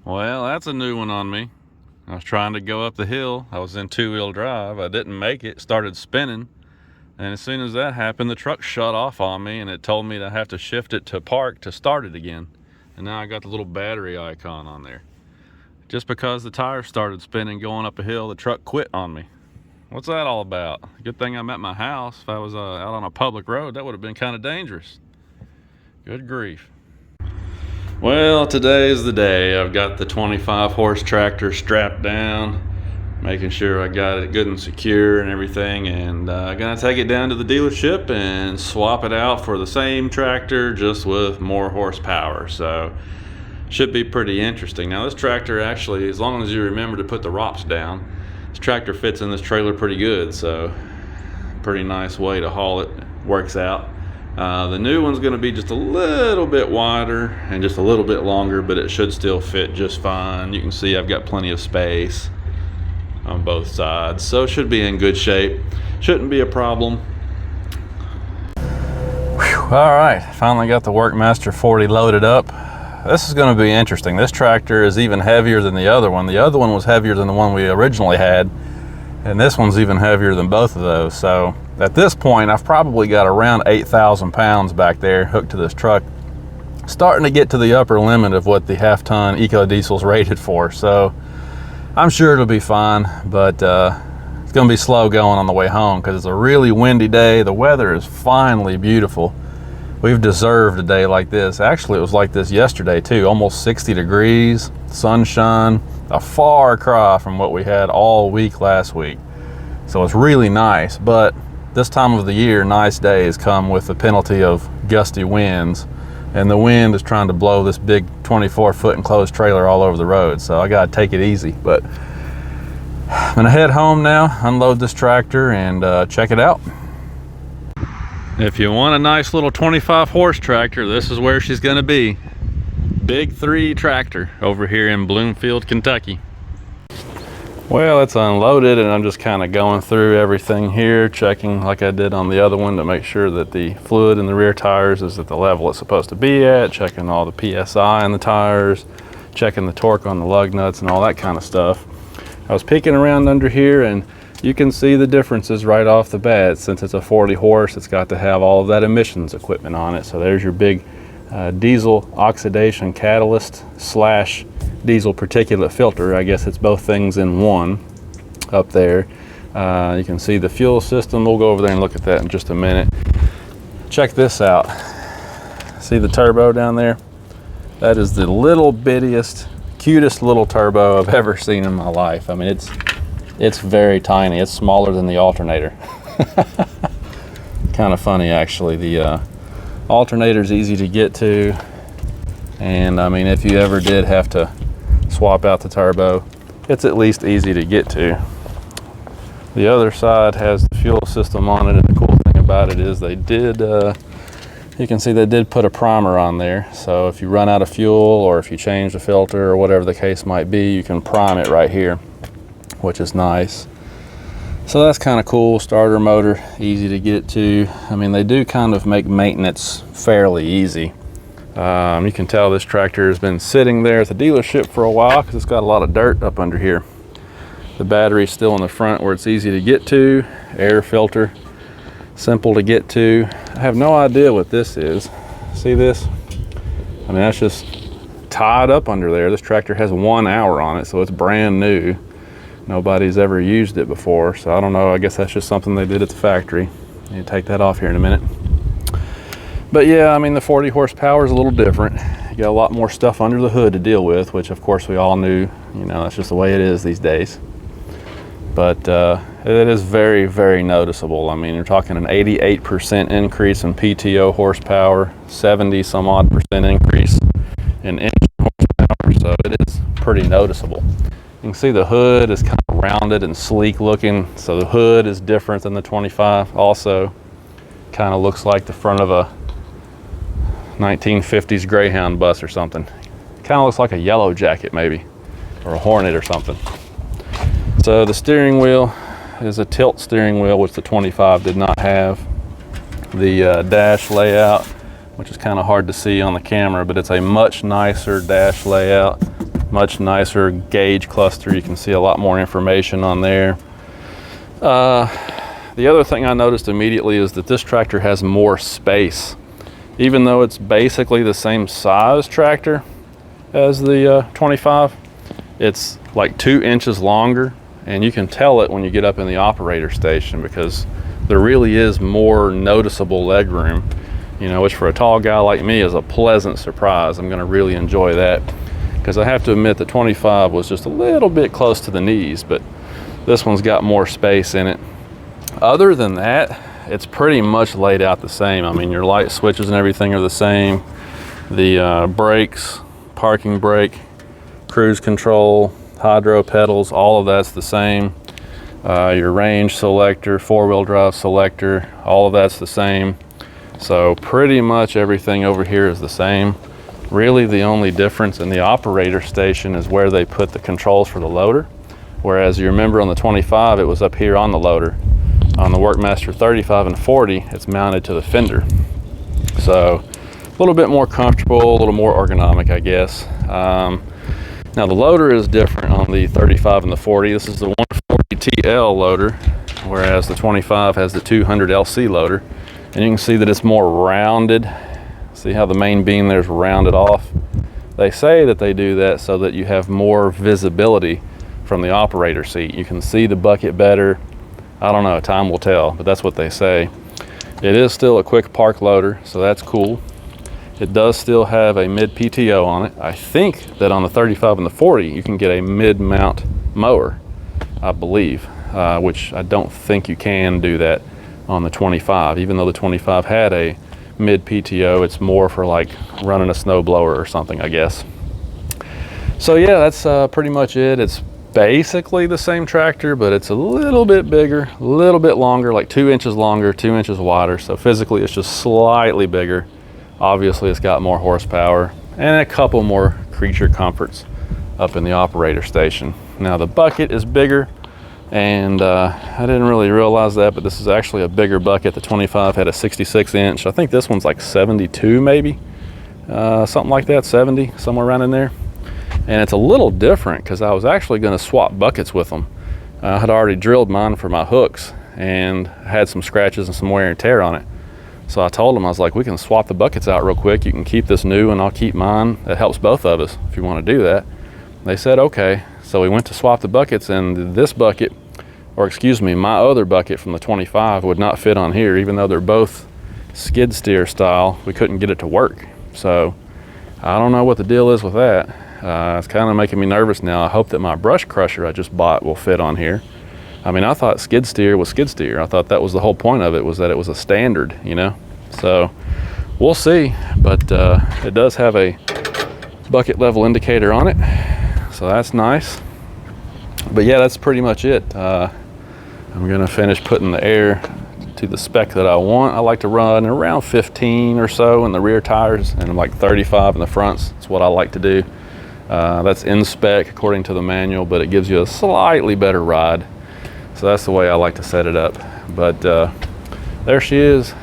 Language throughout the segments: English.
Well, that's a new one on me. I was trying to go up the hill. I was in two-wheel drive. I didn't make it, started spinning. And as soon as that happened, the truck shut off on me and it told me to have to shift it to park to start it again. And now I got the little battery icon on there. Just because the tires started spinning going up a hill, the truck quit on me. What's that all about? Good thing I'm at my house. If I was out on a public road, that would have been kind of dangerous. Good grief. Well, today is the day. I've got the 25 horse tractor strapped down, making sure I got it good and secure and everything, and I'm gonna take it down to the dealership and swap it out for the same tractor, just with more horsepower. So should be pretty interesting. Now this tractor actually, as long as you remember to put the ROPS down, this tractor fits in this trailer pretty good, so pretty nice way to haul it. Works out. The new one's going to be just a little bit wider and just a little bit longer, but it should still fit just fine. You can see I've got plenty of space on both sides, so it should be in good shape. Shouldn't be a problem. Whew. All right, finally got the Workmaster 40 loaded up. This is going to be interesting. This tractor is even heavier than the other one. The other one was heavier than the one we originally had, and this one's even heavier than both of those. So at this point, I've probably got around 8,000 pounds back there hooked to this truck, starting to get to the upper limit of what the half-ton EcoDiesel's rated for. So I'm sure it'll be fine, but it's going to be slow going on the way home because it's a really windy day. The weather is finally beautiful. We've deserved a day like this. Actually, it was like this yesterday too, almost 60 degrees, sunshine, a far cry from what we had all week last week. So it's really nice, but this time of the year, nice days come with the penalty of gusty winds, and the wind is trying to blow this big 24-foot enclosed trailer all over the road, so I gotta take it easy. But I'm gonna head home now, unload this tractor, and check it out. If you want a nice little 25 horse tractor, this is where she's gonna be. Big 3 tractor over here in Bloomfield, Kentucky. Well, it's unloaded and I'm just kind of going through everything here, checking like I did on the other one to make sure that the fluid in the rear tires is at the level it's supposed to be at, checking all the PSI in the tires, checking the torque on the lug nuts and all that kind of stuff. I was peeking around under here and you can see the differences right off the bat. Since it's a 40 horse, it's got to have all of that emissions equipment on it. So there's your big diesel oxidation catalyst / diesel particulate filter. I guess it's both things in one up there. You can see the fuel system. We'll go over there and look at that in just a minute. Check this out. See the turbo down there? That is the little bittiest, cutest little turbo I've ever seen in my life. I mean, it's very tiny. It's smaller than the alternator. Kind of funny actually. The alternator's easy to get to, and I mean, if you ever did have to swap out the turbo, it's at least easy to get to. The other side has the fuel system on it, and the cool thing about it is they did, you can see they did put a primer on there. So if you run out of fuel or if you change the filter or whatever the case might be, you can prime it right here, which is nice. So that's kind of cool. Starter motor, easy to get to. I mean, they do kind of make maintenance fairly easy. You can tell this tractor has been sitting there at the dealership for a while because it's got a lot of dirt up under here. The battery's still in the front where it's easy to get to. Air filter, simple to get to. I have no idea what this is. See this? I mean, that's just tied up under there. This tractor has 1 hour on it, so it's brand new. Nobody's ever used it before, so I don't know. I guess that's just something they did at the factory. You take that off here in a minute. But yeah, I mean, the 40 horsepower is a little different. You got a lot more stuff under the hood to deal with, which of course we all knew. You know, that's just the way it is these days. But it is very, very noticeable. I mean, you're talking an 88% increase in PTO horsepower, 70 some odd percent increase in engine horsepower, so it is pretty noticeable. You can see the hood is kind of rounded and sleek looking, so the hood is different than the 25. Also, kind of looks like the front of a 1950s Greyhound bus or something. Kind of looks like a Yellow Jacket maybe, or a Hornet or something. So the steering wheel is a tilt steering wheel, which the 25 did not have. The dash layout, which is kind of hard to see on the camera, but it's a much nicer dash layout. Much nicer gauge cluster. You can see a lot more information on there. The other thing I noticed immediately is that this tractor has more space. Even though it's basically the same size tractor as the 25, it's like 2 inches longer, and you can tell it when you get up in the operator station because there really is more noticeable leg room, you know, which for a tall guy like me is a pleasant surprise. I'm going to really enjoy that because I have to admit the 25 was just a little bit close to the knees, but this one's got more space in it. Other than that, it's pretty much laid out the same. I mean, your light switches and everything are the same. The brakes, parking brake, cruise control, hydro pedals, all of that's the same. Your range selector, 4-wheel drive selector, all of that's the same. So pretty much everything over here is the same. Really the only difference in the operator station is where they put the controls for the loader. Whereas you remember on the 25, it was up here on the loader. On the Workmaster 35 and 40, it's mounted to the fender. So a little bit more comfortable, a little more ergonomic, I guess. Now the loader is different on the 35 and the 40. This is the 140 TL loader, whereas the 25 has the 200 LC loader. And you can see that it's more rounded. See how the main beam there's rounded off? They say that they do that so that you have more visibility from the operator seat. You can see the bucket better. I don't know, time will tell, but that's what they say. It is still a quick park loader, so that's cool. It does still have a mid PTO on it. I think that on the 35 and the 40, you can get a mid mount mower, I believe, which I don't think you can do that on the 25. Even though the 25 had a mid PTO, it's more for like running a snow blower or something, I guess. So yeah, that's pretty much it. It's basically the same tractor, but it's a little bit bigger, a little bit longer, like 2 inches longer, 2 inches wider. So physically it's just slightly bigger. Obviously it's got more horsepower and a couple more creature comforts up in the operator station. Now the bucket is bigger, and I didn't really realize that, but this is actually a bigger bucket. The 25 had a 66 inch. I think this one's like 72 maybe, something like that, 70, somewhere around in there. And it's a little different because I was actually going to swap buckets with them. I had already drilled mine for my hooks and had some scratches and some wear and tear on it. So I told them, I was like, we can swap the buckets out real quick. You can keep this new and I'll keep mine. That helps both of us if you want to do that. They said, okay. So we went to swap the buckets, and this bucket, or excuse me, my other bucket from the 25 would not fit on here. Even though they're both skid steer style, we couldn't get it to work. So I don't know what the deal is with that. It's kind of making me nervous now. I hope that my brush crusher I just bought will fit on here. I mean, I thought skid steer was skid steer. I thought that was the whole point of it, was that it was a standard, you know? So we'll see, but it does have a bucket level indicator on it. So that's nice. But yeah, that's pretty much it. I'm gonna finish putting the air to the spec that I want. I like to run around 15 or so in the rear tires and like 35 in the fronts. That's what I like to do. That's in spec according to the manual, but it gives you a slightly better ride. So that's the way I like to set it up. But there she is.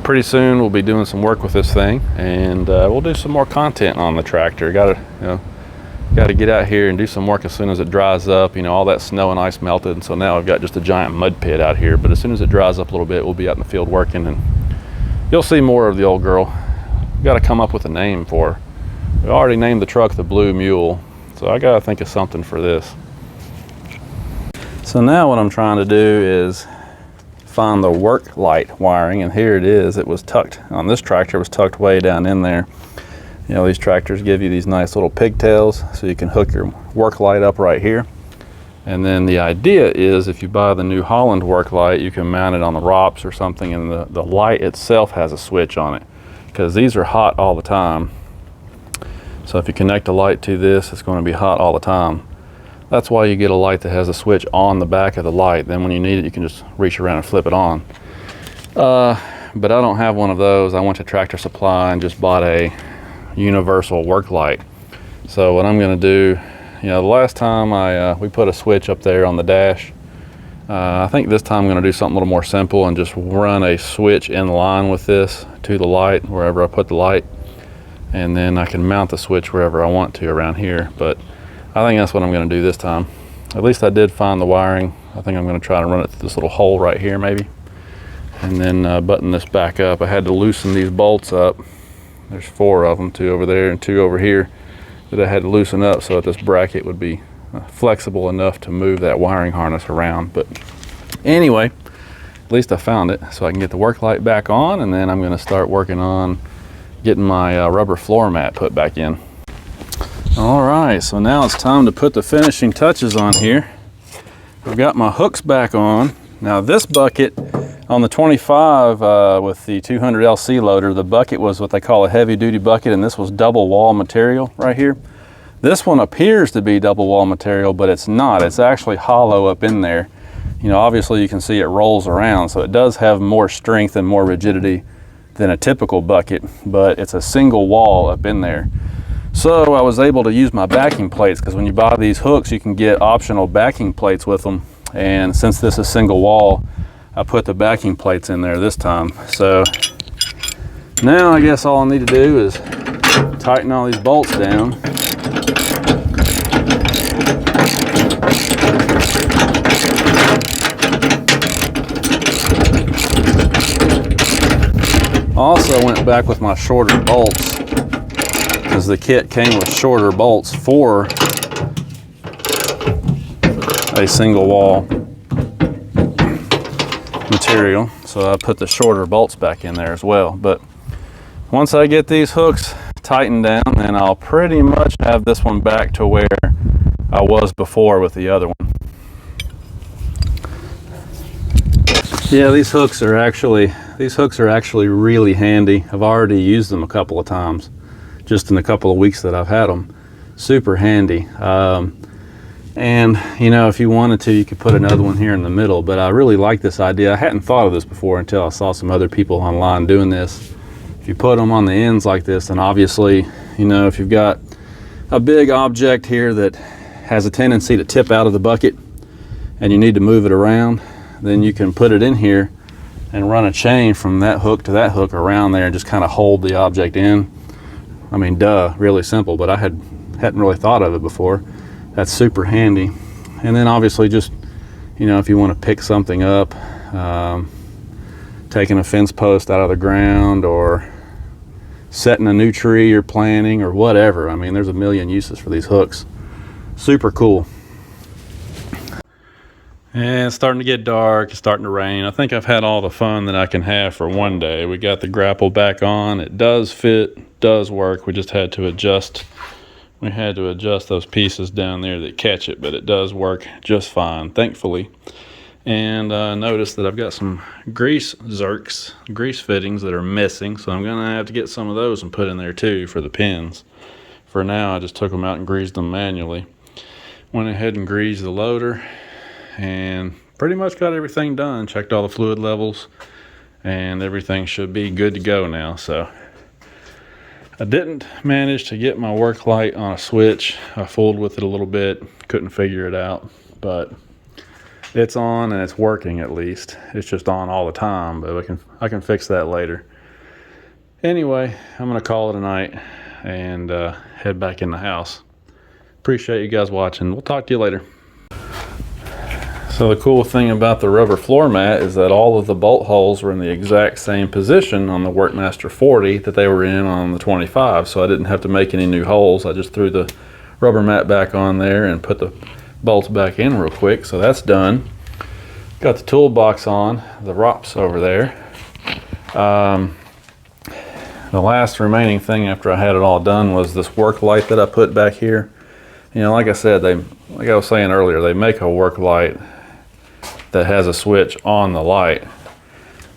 Pretty soon we'll be doing some work with this thing, and we'll do some more content on the tractor. Gotta get out here and do some work as soon as it dries up. You know, all that snow and ice melted, and so now I've got just a giant mud pit out here. But as soon as it dries up a little bit, we'll be out in the field working, and you'll see more of the old girl. We've got to come up with a name for her. We already named the truck the Blue Mule, so I gotta think of something for this. So now what I'm trying to do is find the work light wiring, and here it is. It was tucked on this tractor. It was tucked way down in there. You know, these tractors give you these nice little pigtails so you can hook your work light up right here. And then the idea is, if you buy the new Holland work light, you can mount it on the ROPS or something, and the light itself has a switch on it, because these are hot all the time. So if you connect a light to this, it's going to be hot all the time. That's why you get a light that has a switch on the back of the light. Then when you need it, you can just reach around and flip it on. But I don't have one of those. I went to Tractor Supply and just bought a universal work light. So what I'm going to do, you know, the last time we put a switch up there on the dash. I think this time I'm going to do something a little more simple and just run a switch in line with this to the light wherever I put the light. and then I can mount the switch wherever I want to around here. But I think that's what I'm going to do this time. At least I did find the wiring. I think I'm going to try to run it through this little hole right here maybe, and then button this back up. I had to loosen these bolts up. There's 4 of them, 2 over there and 2 over here, that I had to loosen up so that this bracket would be flexible enough to move that wiring harness around. But anyway, at least I found it, so I can get the work light back on, and then I'm going to start working on getting my rubber floor mat put back in. All right, so now it's time to put the finishing touches on here. I've got my hooks back on. Now this bucket on the 25 with the 200 LC loader, the bucket was what they call a heavy duty bucket, and this was double wall material right here. This one appears to be double wall material, but it's not. It's actually hollow up in there. You know, obviously you can see it rolls around, so it does have more strength and more rigidity than a typical bucket, but it's a single wall up in there. So I was able to use my backing plates, because when you buy these hooks you can get optional backing plates with them, and since this is single wall, I put the backing plates in there this time. So now I guess all I need to do is tighten all these bolts down. Also went back with my shorter bolts, because the kit came with shorter bolts for a single wall material, so I put the shorter bolts back in there as well. But once I get these hooks tightened down, then I'll pretty much have this one back to where I was before with the other one. Yeah, these hooks are actually really handy. I've already used them a couple of times just in a couple of weeks that I've had them. Super handy. And you know, if you wanted to, you could put another one here in the middle, but I really like this idea. I hadn't thought of this before until I saw some other people online doing this. If you put them on the ends like this, then obviously, you know, if you've got a big object here that has a tendency to tip out of the bucket and you need to move it around, then you can put it in here and run a chain from that hook to that hook around there and just kind of hold the object in. I mean, duh, really simple, but I hadn't really thought of it before. That's super handy. And then obviously just, you know, if you want to pick something up, taking a fence post out of the ground or setting a new tree you're planting or whatever. I mean, there's a million uses for these hooks. Super cool. And it's starting to get dark, it's starting to rain. I think I've had all the fun that I can have for one day. We got the grapple back on. It does fit, does work. We just had to adjust. We had to adjust those pieces down there that catch it, but it does work just fine, thankfully. And notice that I've got some grease fittings that are missing, so I'm gonna have to get some of those and put in there too for the pins. For now, I just took them out and greased them manually. Went ahead and greased the loader and pretty much got everything done. Checked all the fluid levels and everything should be good to go now. So I didn't manage to get my work light on a switch. I fooled with it a little bit, couldn't figure it out, but it's on and it's working at least. It's just on all the time, but I can fix that later. Anyway, I'm gonna call it a night and head back in the house. Appreciate you guys watching. We'll talk to you later. So the cool thing about the rubber floor mat is that all of the bolt holes were in the exact same position on the Workmaster 40 that they were in on the 25, so I didn't have to make any new holes. I just threw the rubber mat back on there and put the bolts back in real quick, so that's done. Got the toolbox on, the ROPS over there. The last remaining thing after I had it all done was this work light that I put back here. You know, like I said, like I was saying earlier, they make a work light that has a switch on the light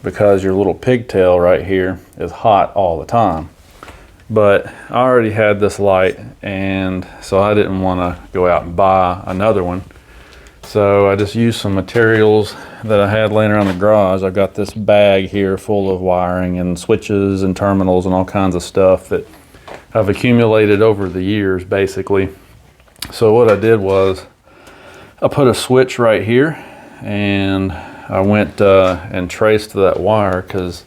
because your little pigtail right here is hot all the time. But I already had this light, and so I didn't want to go out and buy another one. So I just used some materials that I had laying around the garage. I've got this bag here full of wiring and switches and terminals and all kinds of stuff that I've accumulated over the years, basically. So what I did was I put a switch right here, and I went and traced that wire, because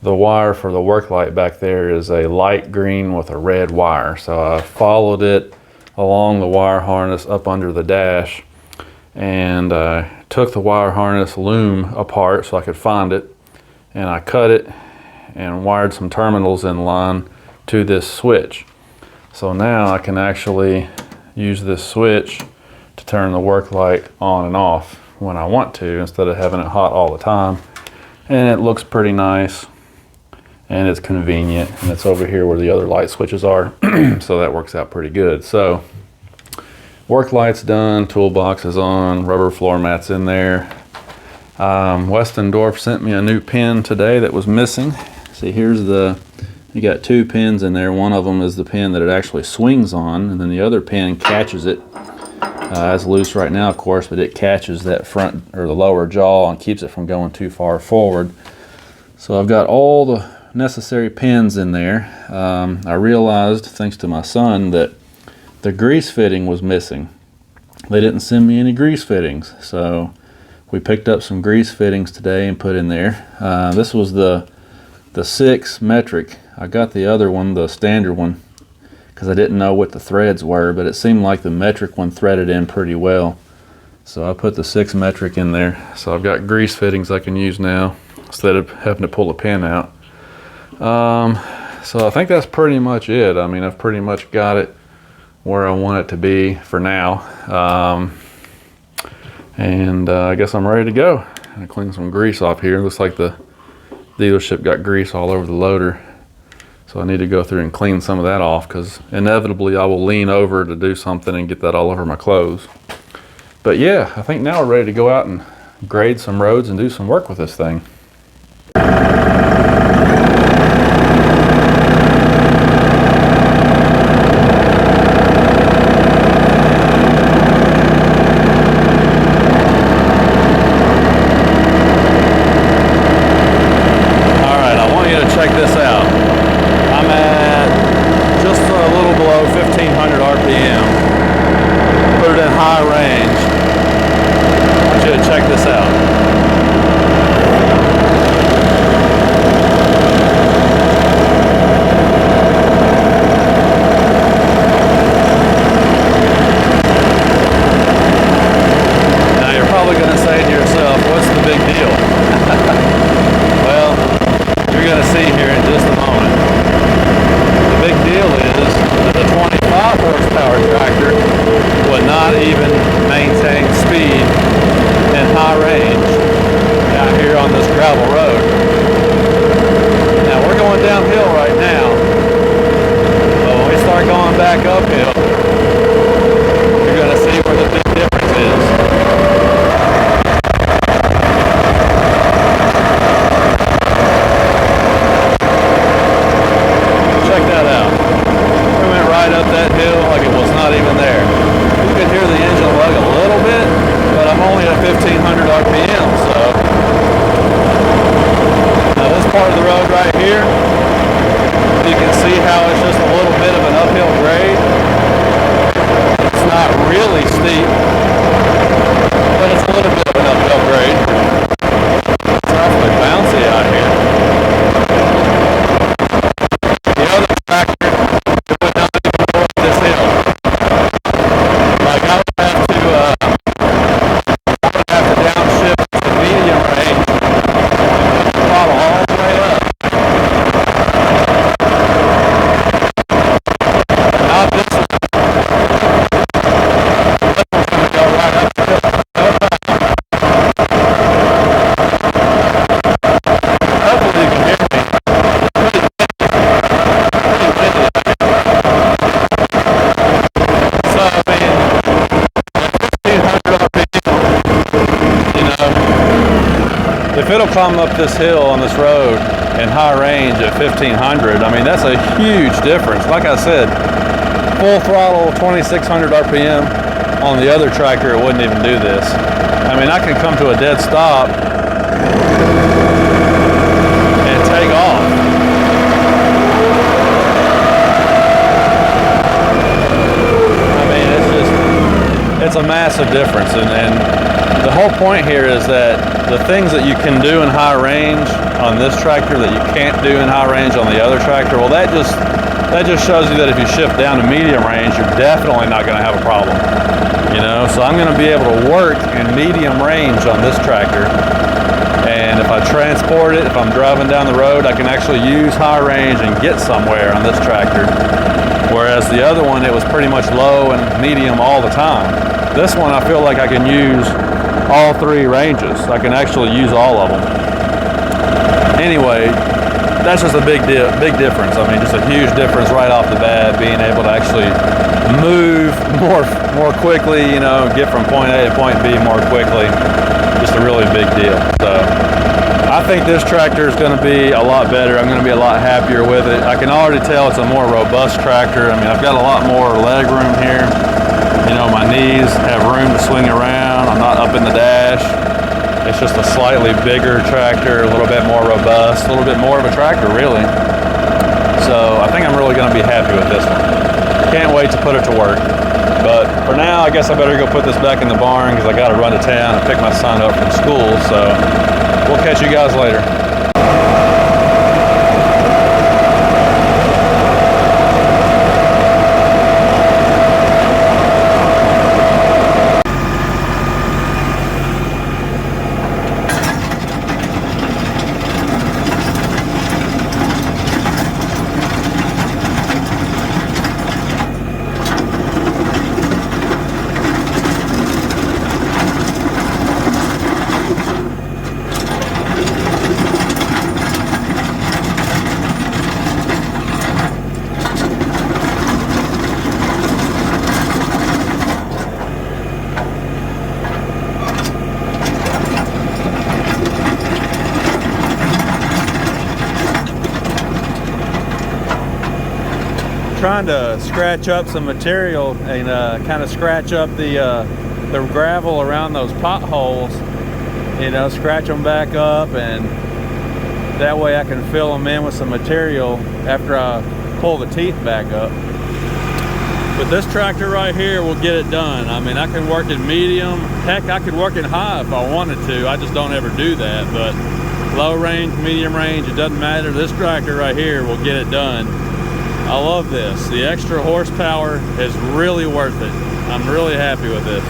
the wire for the work light back there is a light green with a red wire. So I followed it along the wire harness up under the dash, and I took the wire harness loom apart so I could find it, and I cut it and wired some terminals in line to this switch. So now I can actually use this switch to turn the work light on and off when I want to, instead of having it hot all the time. And it looks pretty nice, and it's convenient, and it's over here where the other light switches are. So that works out pretty good. So work light's done, toolbox is on, rubber floor mats in there. Westendorf sent me a new pin today that was missing. See, here's you got two pins in there. One of them is the pin that it actually swings on, and then the other pin catches it. It's loose right now, of course, but it catches that front or the lower jaw and keeps it from going too far forward. So I've got all the necessary pins in there. I realized, thanks to my son, that the grease fitting was missing. They didn't send me any grease fittings, so we picked up some grease fittings today and put in there. This was the 6 metric. I got the other one, the standard one, because I didn't know what the threads were, but it seemed like the metric one threaded in pretty well. So I put the 6 metric in there. So I've got grease fittings I can use now instead of having to pull a pin out. So I think that's pretty much it. I mean, I've pretty much got it where I want it to be for now. I guess I'm ready to go. I clean some grease off here. It looks like the dealership got grease all over the loader. So I need to go through and clean some of that off, because inevitably I will lean over to do something and get that all over my clothes. But yeah, I think now we're ready to go out and grade some roads and do some work with this thing. Check this out. I'm at just a little below 1500 RPM. Put it in high range. I want you to check this out. Now you're probably going to say to yourself, what's the big deal? Well, you're going to see here in just a moment. The big deal is that the 25 horsepower tractor would not even maintain speed in high range out here on this gravel road. Now we're going downhill right now, but when we start going back uphill, you're going to see where the big difference is. Check that out. We went right up that hill like it was not even there. You could hear the engine lug a little bit, but I'm only at 1500 RPM, so. Now this part of the road right here, you can see how it's just a little bit of an uphill grade. It's not really steep, but it's a little bit of an uphill grade. It's awfully bouncy out here. If it'll come up this hill on this road in high range at 1500, I mean, that's a huge difference. Like I said, full throttle, 2600 RPM on the other tractor, it wouldn't even do this. I mean, I can come to a dead stop and take off. I mean, it's a massive difference. And the whole point here is that the things that you can do in high range on this tractor that you can't do in high range on the other tractor, well, that just shows you that if you shift down to medium range, you're definitely not going to have a problem. You know, so I'm going to be able to work in medium range on this tractor. And if I transport it, if I'm driving down the road, I can actually use high range and get somewhere on this tractor. Whereas the other one, it was pretty much low and medium all the time. This one, I feel like I can use all three ranges. I can actually use all of them. Anyway, that's just a big difference. I mean, just a huge difference right off the bat, being able to actually move more quickly, you know, get from point A to point B more quickly. Just a really big deal. So I think this tractor is going to be a lot better. I'm going to be a lot happier with it. I can already tell it's a more robust tractor. I mean, I've got a lot more leg room here. You know, my knees have room to swing around. I'm not up in the dash. It's just a slightly bigger tractor, a little bit more robust, a little bit more of a tractor, really. So I think I'm really going to be happy with this one. Can't wait to put it to work. But for now, I guess I better go put this back in the barn because I got to run to town and pick my son up from school. So we'll catch you guys later. Trying to scratch up some material and kind of scratch up the gravel around those potholes, you know, scratch them back up, and that way I can fill them in with some material after I pull the teeth back up. But this tractor right here will get it done. I mean, I can work in medium, heck, I could work in high if I wanted to. I just don't ever do that. But low range, medium range, it doesn't matter. This tractor right here will get it done. I love this. The extra horsepower is really worth it. I'm really happy with this.